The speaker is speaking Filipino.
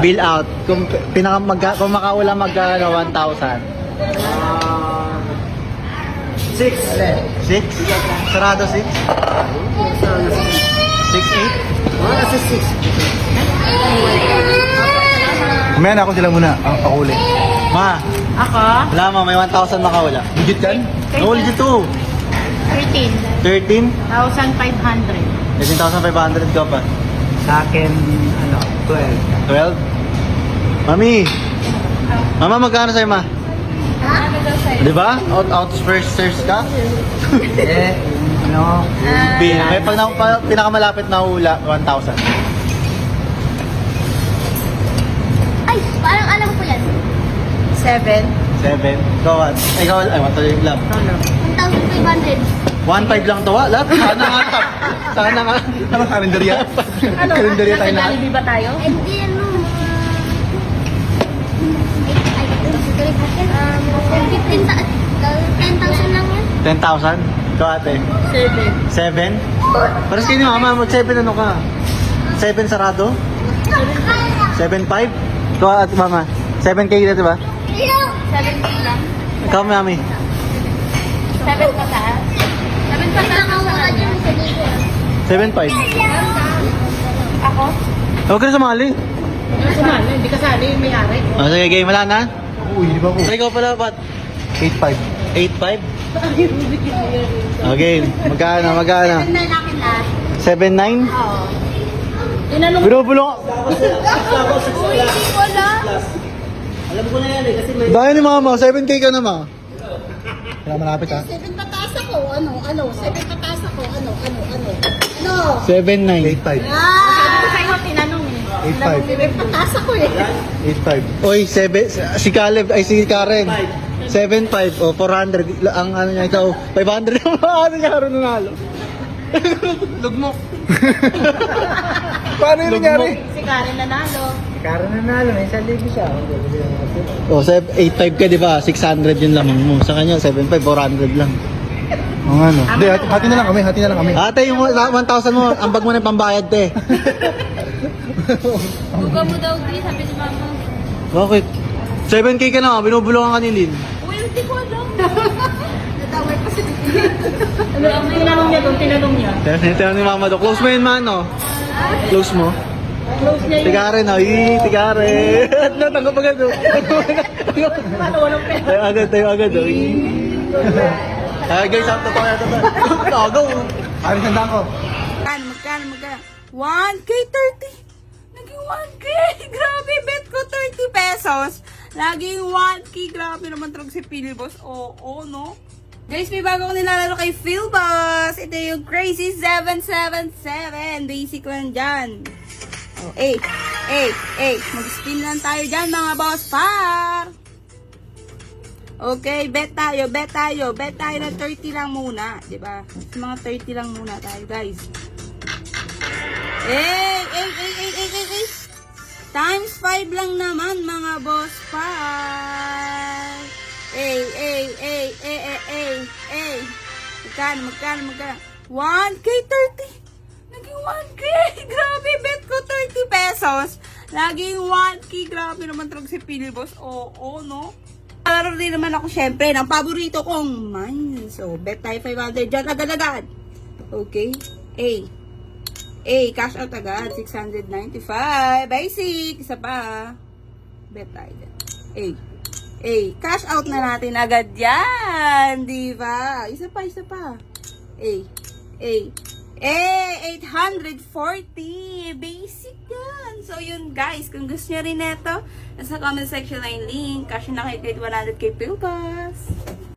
Bill out. Kung kung makawala magkano 1,000. 6. 6? Sarado 6? 6, 8? Kasi 6. Mamaya na ako sila muna. Ang pakuli. Ma, Ako? wala ma, may 1,000 makawala. Legit yan? No, legit to. 13. 13? 1,500. 13,500 ka pa. Sa akin, 12. 12? Mami! Mama, magkano sa'yo, ma? Ano daw sa'yo? Di ba? Out first search ka? Eh, May pinakamalapit na hula, 1,000. Ay, parang alam ko yan. 7. 7. Ikaw, ay, matuloy lang. 1,500. 1,500 lang to, wala. Sana nga. Sana nga. Ano kalendarya? Ano? Kalendarya tayo Nasa lahat. Jollibee ba tayo? Hindi, ano. Ay, 10,000 lang yan. 10,000? Ikaw ate. 7. 7? Paras kayo ni mama, mag-7 ano ka? 7 sarado? 7,500? Ikaw ate mama. 7K na diba? 7K lang. Ikaw mami. 7 pa taas? 7 pa taas ang sarado. 7,500? Ako? Huwag ka na sumali. Sumali, hindi kasali yung may-ari. O sige, game wala na? Uy, di ba po? Ikaw pala, ba't? 8.5. 8,500? Okay, magkano? Na nakin lahat. 7,900? Oo. Tinanong Binubulong. Uy, hindi ko alam. alam ko na yan eh, kasi may... Dahil ni mama, 7K ka na ma. Kaya malapit ha? 7 pataas ako. Ano? 7 pataas ako. Ano? 7,900. 8.5. sabi ko sa'yo, tinanong eh. 8.5. Pataas ako eh. 8.5. Oy, si Caleb, ay si Karen. 7,500 o 400. Ang ano niya ikaw, 500 ang ano niya karoon nanalo. Lugmok. Paano yun nangyari? Si Karen nanalo. Karoon na nalo, may 1,000 siya. O, 8,500 ka di ba? 600 yung lamang mo. Sa kanya, 7,500, 400 lang. Oo nga no. Hindi, hati na lang kami. Ate, yung 1,000 mo, ambag mo na yung pambayad, te. Buga mo daw, Grace. Sabi ni Mama. Bakit? 7K ka na, binubulungan ka ni Lynn. Uy, hindi ko alam. Nadaway pa si Tinanong niya doon, tinanong niya. Ito ni mama do. Close mo yun, man, no? Close mo. Close niya yun. Tigaren, oh. Tigaren. Natanggap agad, oh. Paano walang pera? Tayo agad, oh. Ay, guys, ang totoo yan, totoo. Tagaw, oh. Ano tanda ko? Magkano? 1K 30. Naging 1K. Grabe, bet ko 30 pesos. Naging 1K. Grabe naman talaga si Philboss. Oo, no? Guys, may bago ko nilalaro kay Philboss. Ito yung Crazy 777. Basic lang dyan. Oh, mag-spin lang tayo dyan, mga boss par. Okay, bet tayo ng 30 lang muna, 'di ba? Mga 30 lang muna tayo, guys. Times 5 lang naman, mga boss pa. Magkano? 1K 30. Naging 1K. Grabe, bet ko 30 pesos. Naging 1K. Grabe naman talaga si Philboss. Oo, no? Laro din naman ako syempre ng paborito kong mine. So, bet tayo 500 dyan agad-agad. Okay. Cash out agad. 695. Basic. Isa pa. Bet tayo dyan. Cash out na natin agad yan. Diba? Isa pa. 840. Basic yan. So, yun guys. Kung gusto nyo rin neto, nasa comment section na yung link. Cash na kayo kahit 100k Philboss.